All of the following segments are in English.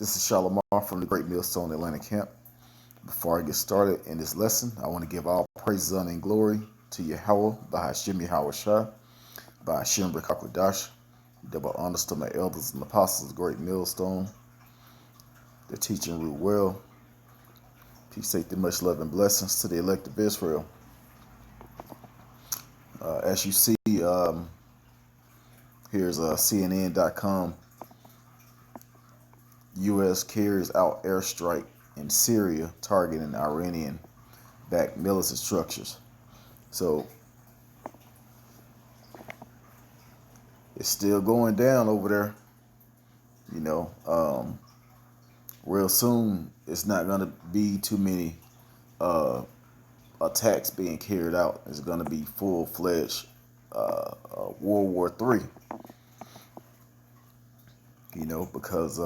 This is Shalimar from the Great Millstone Atlanta Camp. Before I get started in this lesson, I want to give all praises, honor, and glory to Yahweh, Bahashim Yahweh Shah, Bahashim Brikakwadash. Double honors to my elders and apostles of the Great Millstone. They're teaching root well. Peace, safety, much love, and blessings to the elect of Israel. As you see, here's CNN.com. U.S. carries out airstrike in Syria targeting Iranian-backed militant structures. So it's still going down over there. You know, real soon it's not going to be too many attacks being carried out. It's going to be full-fledged World War III. You know, because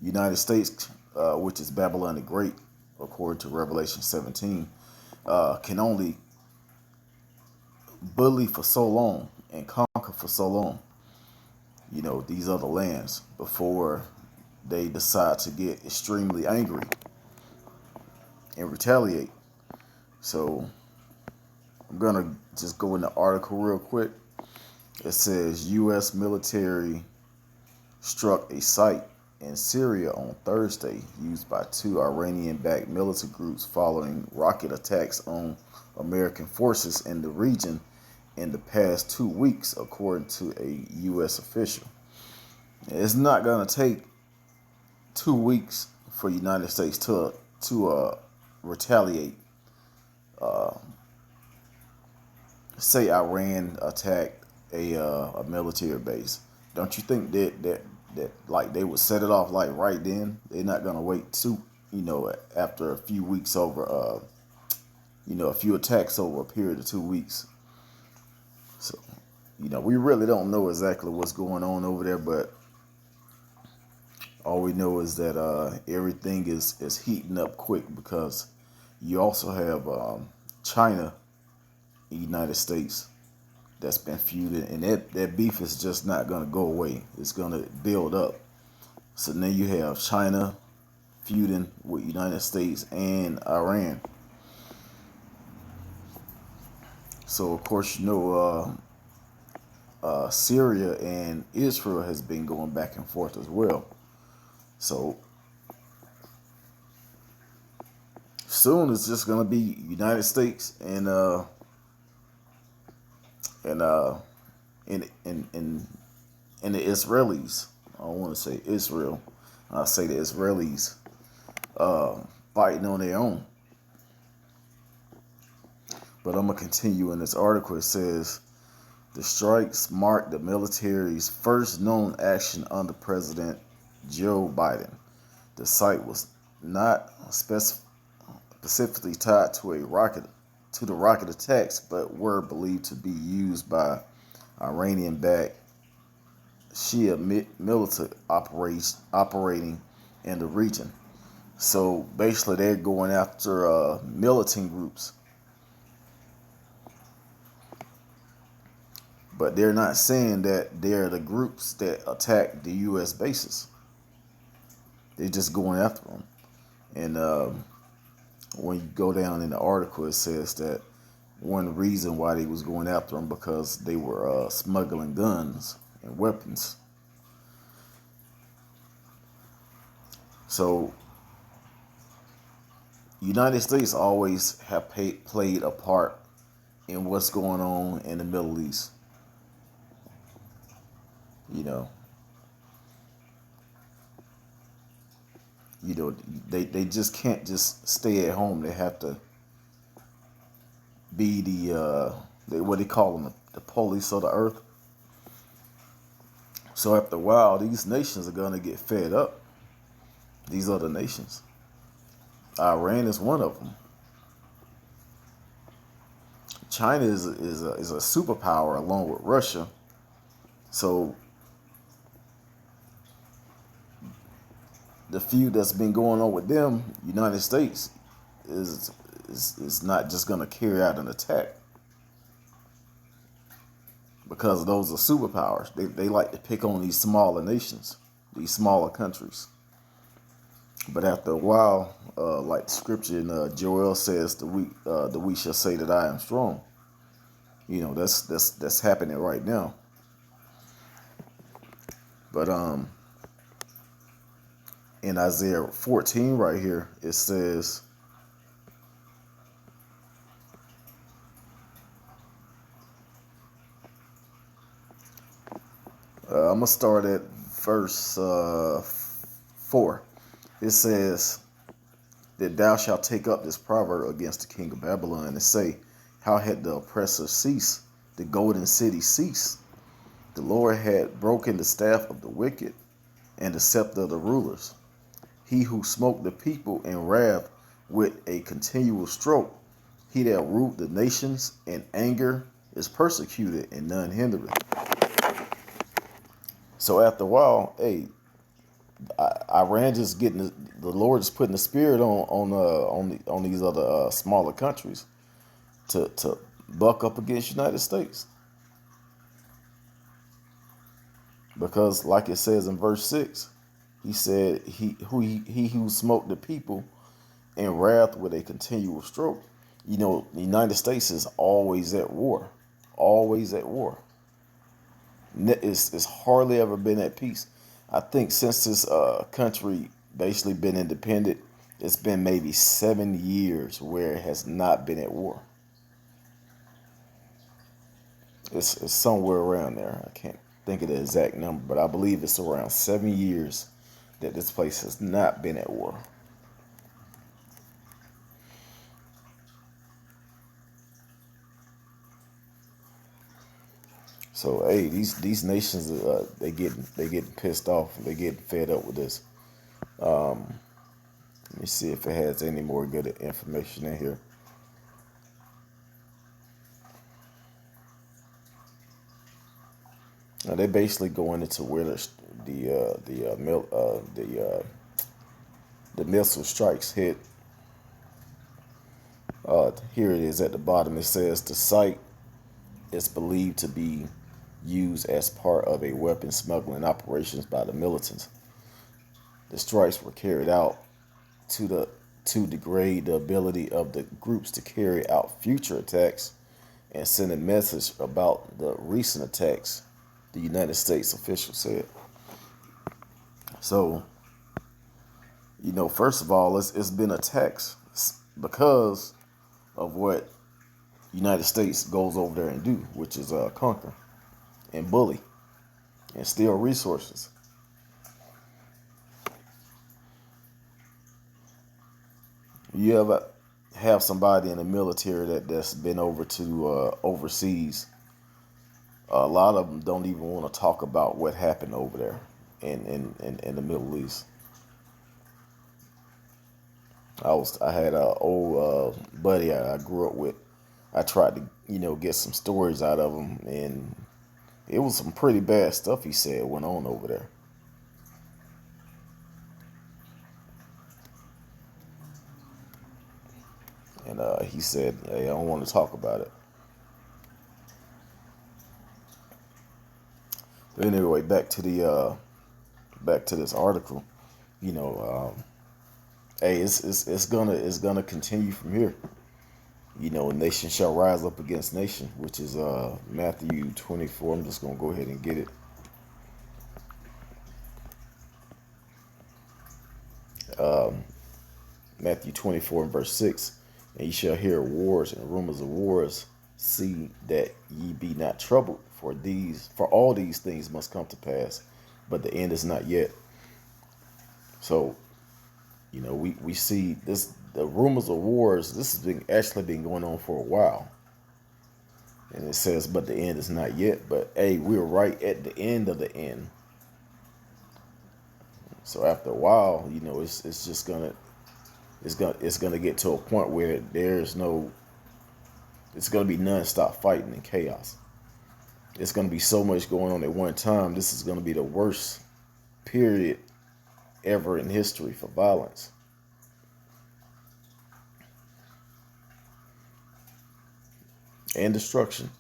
United States, which is Babylon the Great, according to Revelation 17, can only bully for so long and conquer for so long, you know, these other lands before they decide to get extremely angry and retaliate. So I'm going to just go in the article real quick. It says U.S. military struck a site in Syria on Thursday used by two Iranian-backed militant groups following rocket attacks on American forces in the region in the past 2 weeks, according to a U.S. official. It's not going to take 2 weeks for the United States to retaliate. Say Iran attacked a military base. Don't you think that like they would set it off like right then? They're not gonna wait after a few weeks over a few attacks over a period of 2 weeks. So, we really don't know exactly what's going on over there, but all we know is that everything is heating up quick, because you also have China, the United States, that's been feuding, and that beef is just not going to go away. It's going to build up. So now you have China feuding with United States and Iran. So of course, Syria and Israel has been going back and forth as well. So soon it's just going to be United States and the Israelis. I don't want to say Israel. I say the Israelis fighting on their own. But I'm gonna continue in this article. It says the strikes marked the military's first known action under President Joe Biden. The site was not specifically tied to the rocket attacks, but were believed to be used by Iranian-backed Shia militant operating in the region. So basically, they're going after militant groups, but they're not saying that they're the groups that attack the U.S. bases. They're just going after them. And when you go down in the article, it says that one reason why they was going after them because they were smuggling guns and weapons. So United States always have played a part in what's going on in the Middle East. They just can't just stay at home. They have to be what they call them, the police of the earth. So after a while, these nations are going to get fed up. These other nations. Iran is one of them. China is a superpower along with Russia. So the feud that's been going on with them, United States, is not just going to carry out an attack, because those are superpowers. They like to pick on these smaller nations. these smaller countries. But after a while, like the scripture in Joel says, the weak shall say that I am strong. That's happening right now. But in Isaiah 14 right here, it says, I'm gonna start at verse 4. It says that thou shalt take up this proverb against the king of Babylon and say, how had the oppressor ceased, the golden city ceased? The Lord had broken the staff of the wicked and the scepter of the rulers. He who smote the people in wrath with a continual stroke, he that ruled the nations in anger is persecuted and none hindereth. So after a while, hey, Iran just getting the Lord is putting the spirit on these other smaller countries to buck up against United States, because like it says in verse 6, he said he who smote the people in wrath with a continual stroke. The United States is always at war, always at war. It's hardly ever been at peace. I think since this country basically been independent, it's been maybe 7 years where it has not been at war. It's somewhere around there. I can't think of the exact number, but I believe it's around 7 years that this place has not been at war. So hey, these nations, they getting pissed off. They getting fed up with this. Let me see if it has any more good information in here. Now they basically going into where the missile strikes hit. Here it is at the bottom. It says the site is believed to be used as part of a weapon smuggling operations by the militants. The strikes were carried out to degrade the ability of the groups to carry out future attacks and send a message about the recent attacks, the United States official said. So, first of all, it's been attacks because of what United States goes over there and do, which is conquer and bully and steal resources. You ever have somebody in the military that's been over to overseas? A lot of them don't even want to talk about what happened over there in the Middle East. I had an old buddy I grew up with. I tried to get some stories out of him, and it was some pretty bad stuff he said went on over there. And he said, "Hey, I don't want to talk about it." But anyway, back to this article. Hey, it's gonna continue from here. Nation shall rise up against nation, which is Matthew 24. I'm just gonna go ahead and get it. Matthew 24 and verse 6. And ye shall hear wars and rumors of wars. See that ye be not troubled, for all these things must come to pass, but the end is not yet. So, we see this, the rumors of wars. This has actually been going on for a while. And it says, but the end is not yet. But hey, we're right at the end of the end. So after a while, it's gonna get to a point where it's gonna be nonstop fighting and chaos. It's gonna be so much going on at one time. This is gonna be the worst period ever in history for violence. And destruction.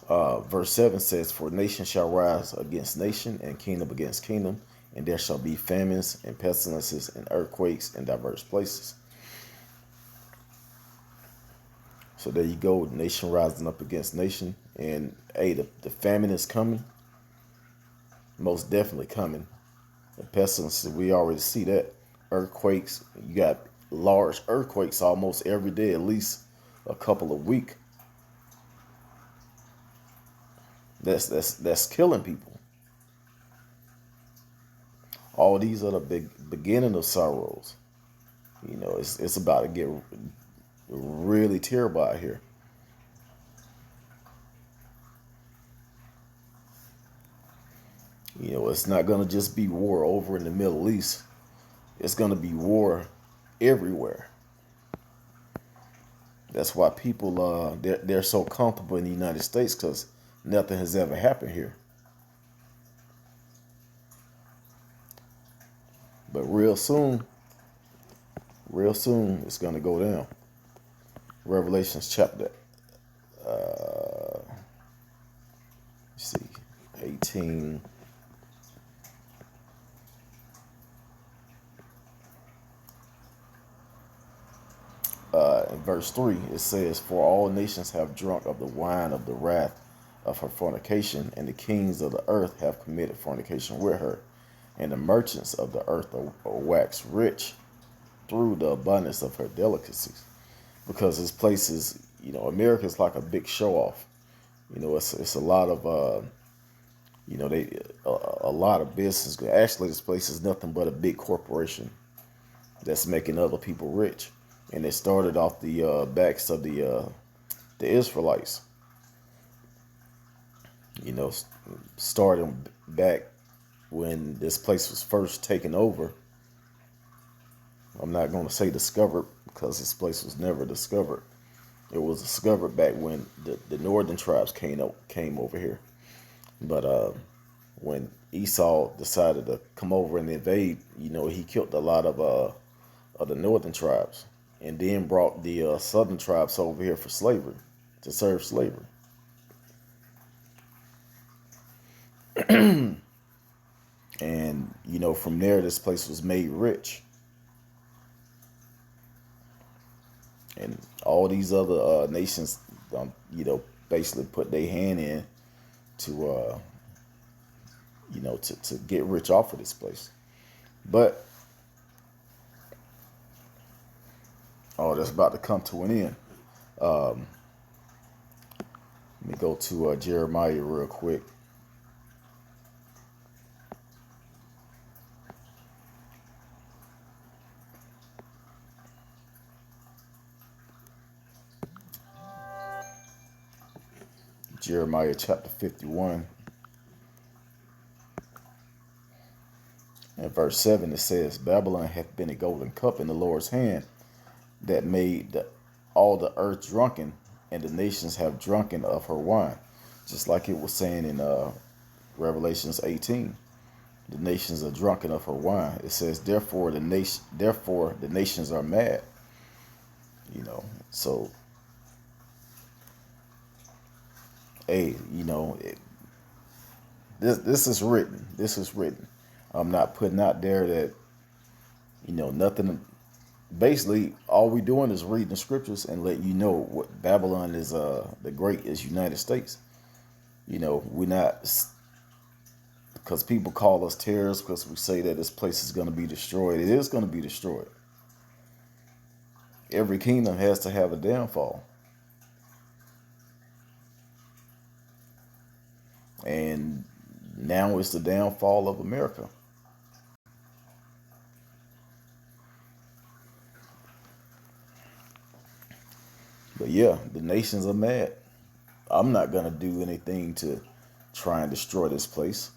Verse 7 says, for nation shall rise against nation and kingdom against kingdom, and there shall be famines and pestilences and earthquakes in diverse places. So there you go, nation rising up against nation. And hey, the famine is coming, most definitely coming. The pestilences, we already see that. Earthquakes, you got large earthquakes almost every day, at least a couple of weeks. That's killing people. All these are the beginning of sorrows. It's about to get really terrible out here. It's not gonna just be war over in the Middle East. It's gonna be war everywhere. That's why people they're so comfortable in the United States, because nothing has ever happened here. But real soon, it's gonna go down. Revelations chapter, let's see, 18. In verse 3, it says, "For all nations have drunk of the wine of the wrath of her fornication, and the kings of the earth have committed fornication with her, and the merchants of the earth are waxed rich through the abundance of her delicacies." Because this place is, America is like a big show off. It's a lot of, a lot of business. Actually, this place is nothing but a big corporation that's making other people rich. And it started off the backs of the Israelites. Starting back when this place was first taken over. I'm not going to say discovered, because this place was never discovered. It was discovered back when the northern tribes came over here. But when Esau decided to come over and invade, he killed a lot of the northern tribes, and then brought the southern tribes over here for slavery, to serve slavery. And from there, this place was made rich. And all these other nations, basically put their hand in to, to get rich off of this place. But that's about to come to an end. Let me go to Jeremiah real quick. Jeremiah chapter 51 and verse 7, it says, "Babylon hath been a golden cup in the Lord's hand, that made all the earth drunken, and the nations have drunken of her wine." Just like it was saying in Revelations 18. The nations are drunken of her wine. It says, therefore the nations are mad. So hey, this is written. This is written. I'm not putting out there that, nothing. Basically, all we doing is reading the scriptures and letting you know what Babylon is. The great is United States. We're not, because people call us terrorists because we say that this place is going to be destroyed. It is going to be destroyed. Every kingdom has to have a downfall. And now it's the downfall of America. But yeah, the nations are mad. I'm not going to do anything to try and destroy this place.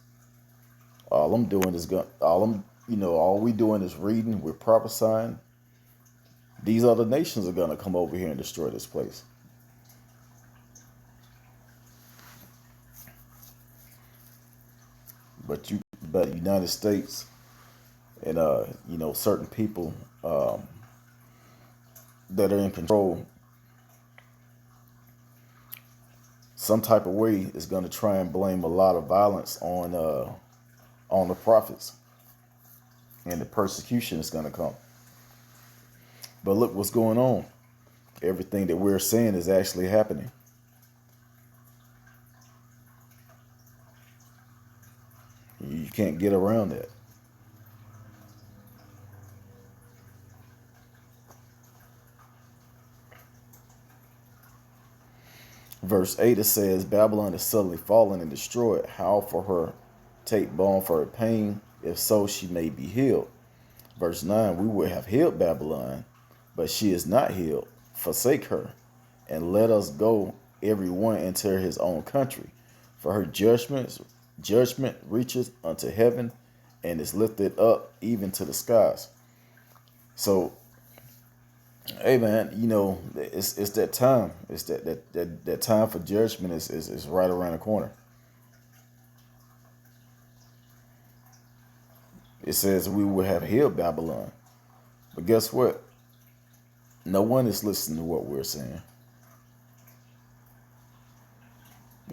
All I'm doing is all we doing is reading, we're prophesying. These other nations are going to come over here and destroy this place. But United States and certain people that are in control, some type of way is going to try and blame a lot of violence on the prophets. and the persecution is going to come. But look what's going on. Everything that we're saying is actually happening. You can't get around that. Verse 8, it says, Babylon is suddenly fallen and destroyed. How for her take balm for her pain? If so, she may be healed. Verse 9, we would have healed Babylon, but she is not healed. Forsake her, and let us go every one into his own country. For her judgment reaches unto heaven, and is lifted up even to the skies. So, hey man, it's that time. It's that time for judgment is right around the corner. It says we would have healed Babylon. But guess what? No one is listening to what we're saying.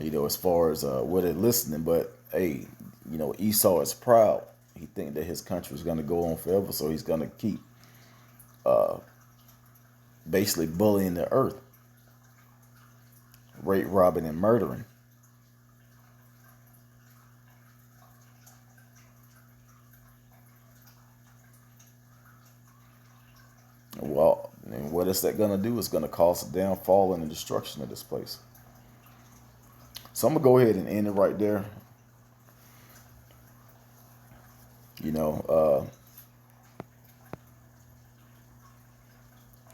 As far as what they're listening, but hey, Esau is proud. He think that his country is going to go on forever, so he's going to keep basically bullying the earth, rape, robbing, and murdering. Well, and what is that going to do? It's going to cause the downfall and the destruction of this place. So I'm going to go ahead and end it right there.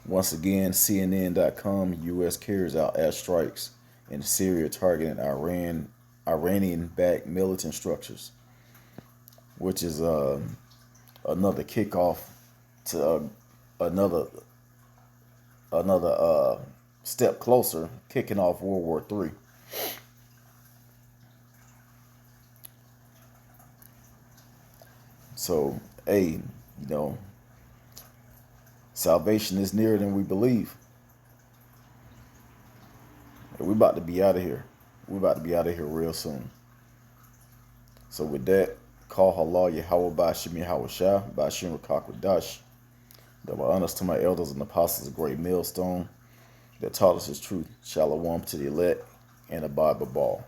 Once again, CNN.com, U.S. carries out airstrikes in Syria targeting Iranian-backed militant structures, which is another kickoff to another step closer, kicking off World War III. So, hey, salvation is nearer than we believe. We're about to be out of here. We're about to be out of here real soon. So with that, call halal Yahweh Bashim Yahweh Shah, Bashim Rakakwadash. Double honors to my elders and apostles, a great millstone that taught us his truth. Shalom to the elect and a Bible ball.